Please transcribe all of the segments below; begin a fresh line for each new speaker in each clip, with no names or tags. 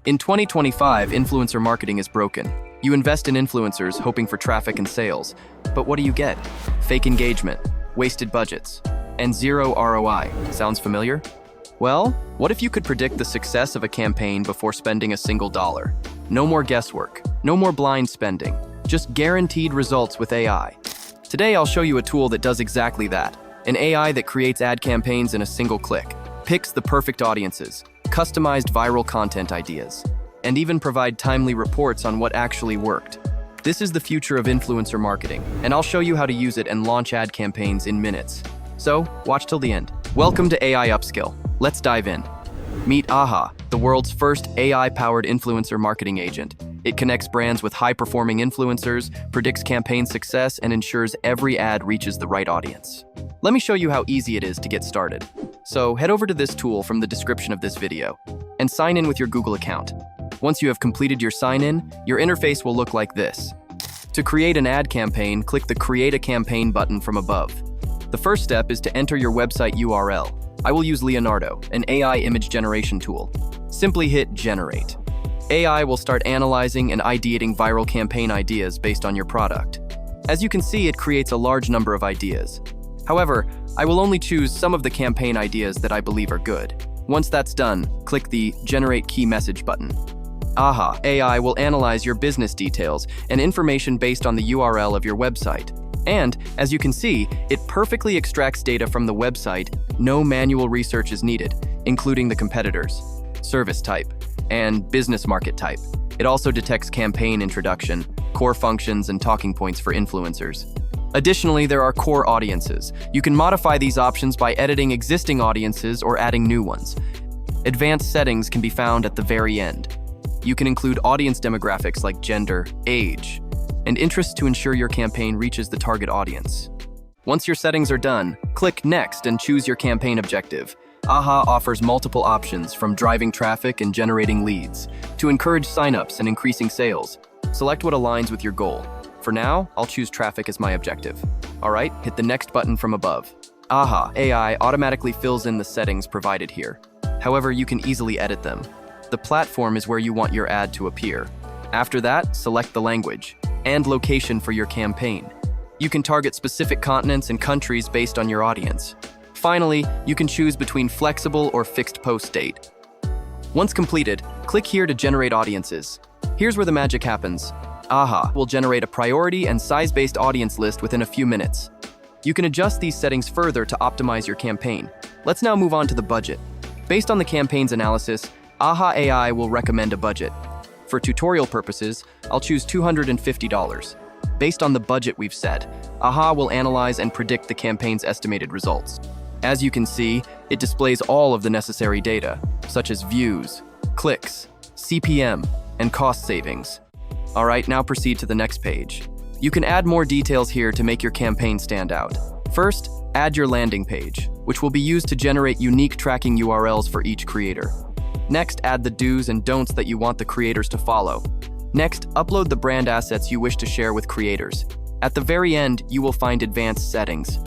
In 2025, influencer marketing is broken. You invest in influencers hoping for traffic and sales, but what do you get? Fake engagement, wasted budgets, and zero ROI. Sounds familiar? Well, what if you could predict the success of a campaign before spending a single dollar? No more guesswork, no more blind spending, just guaranteed results with AI. Today, I'll show you a tool that does exactly that. An AI that creates ad campaigns in a single click, picks the perfect audiences, customized viral content ideas, and even provide timely reports on what actually worked. This is the future of influencer marketing, and I'll show you how to use it and launch ad campaigns in minutes. So, watch till the end. Welcome to AI Upskill. Let's dive in. Meet AHA, the world's first AI-powered influencer marketing agent. It connects brands with high-performing influencers, predicts campaign success, and ensures every ad reaches the right audience. Let me show you how easy it is to get started. So, head over to this tool from the description of this video and sign in with your Google account. Once you have completed your sign-in, your interface will look like this. To create an ad campaign, click the Create a Campaign button from above. The first step is to enter your website URL. I will use Leonardo, an AI image generation tool. Simply hit Generate. AI will start analyzing and ideating viral campaign ideas based on your product. As you can see, it creates a large number of ideas. However, I will only choose some of the campaign ideas that I believe are good. Once that's done, click the Generate Key Message button. AHA AI will analyze your business details and information based on the URL of your website. And, as you can see, it perfectly extracts data from the website. No manual research is needed, including the competitors, service type, and business market type. It also detects campaign introduction, core functions, and talking points for influencers. Additionally, there are core audiences. You can modify these options by editing existing audiences or adding new ones. Advanced settings can be found at the very end. You can include audience demographics like gender, age, and interests to ensure your campaign reaches the target audience. Once your settings are done, click Next and choose your campaign objective. AHA offers multiple options, from driving traffic and generating leads to encourage signups and increasing sales. Select what aligns with your goal. For now, I'll choose traffic as my objective. Alright, hit the Next button from above. AHA AI automatically fills in the settings provided here. However, you can easily edit them. The platform is where you want your ad to appear. After that, select the language and location for your campaign. You can target specific continents and countries based on your audience. Finally, you can choose between flexible or fixed post date. Once completed, click here to generate audiences. Here's where the magic happens. AHA will generate a priority and size-based audience list within a few minutes. You can adjust these settings further to optimize your campaign. Let's now move on to the budget. Based on the campaign's analysis, AHA AI will recommend a budget. For tutorial purposes, I'll choose $250. Based on the budget we've set, AHA will analyze and predict the campaign's estimated results. As you can see, it displays all of the necessary data, such as views, clicks, CPM, and cost savings. Alright, now proceed to the next page. You can add more details here to make your campaign stand out. First, add your landing page, which will be used to generate unique tracking URLs for each creator. Next, add the do's and don'ts that you want the creators to follow. Next, upload the brand assets you wish to share with creators. At the very end, you will find advanced settings.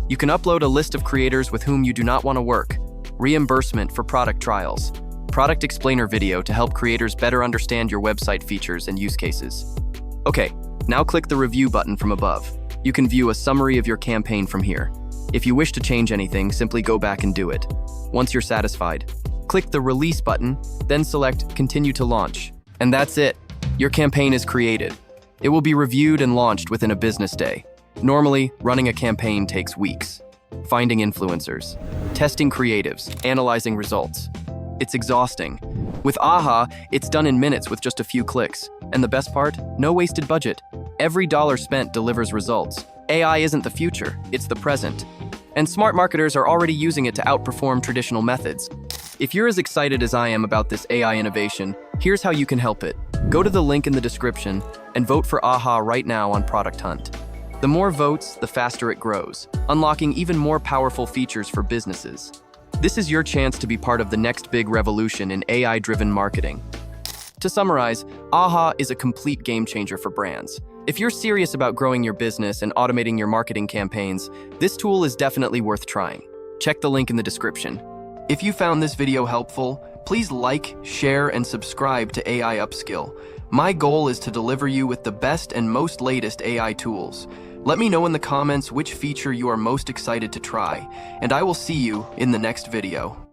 You can upload a list of creators with whom you do not want to work, reimbursement for product trials, product explainer video to help creators better understand your website features and use cases. Okay, now click the review button from above. You can view a summary of your campaign from here. If you wish to change anything, simply go back and do it. Once you're satisfied, click the Release button, then select Continue to Launch. And that's it. Your campaign is created. It will be reviewed and launched within a business day. Normally, running a campaign takes weeks. Finding influencers, testing creatives, analyzing results. It's exhausting. With AHA, it's done in minutes with just a few clicks. And the best part? No wasted budget. Every dollar spent delivers results. AI isn't the future, it's the present. And smart marketers are already using it to outperform traditional methods. If you're as excited as I am about this AI innovation, here's how you can help it. Go to the link in the description and vote for AHA right now on Product Hunt. The more votes, the faster it grows, unlocking even more powerful features for businesses. This is your chance to be part of the next big revolution in AI-driven marketing. To summarize, AHA is a complete game changer for brands. If you're serious about growing your business and automating your marketing campaigns, this tool is definitely worth trying. Check the link in the description. If you found this video helpful, Please like, share, and subscribe to AI Upskill. My goal is to deliver you with the best and most latest AI tools. Let me know in the comments which feature you are most excited to try, and I will see you in the next video.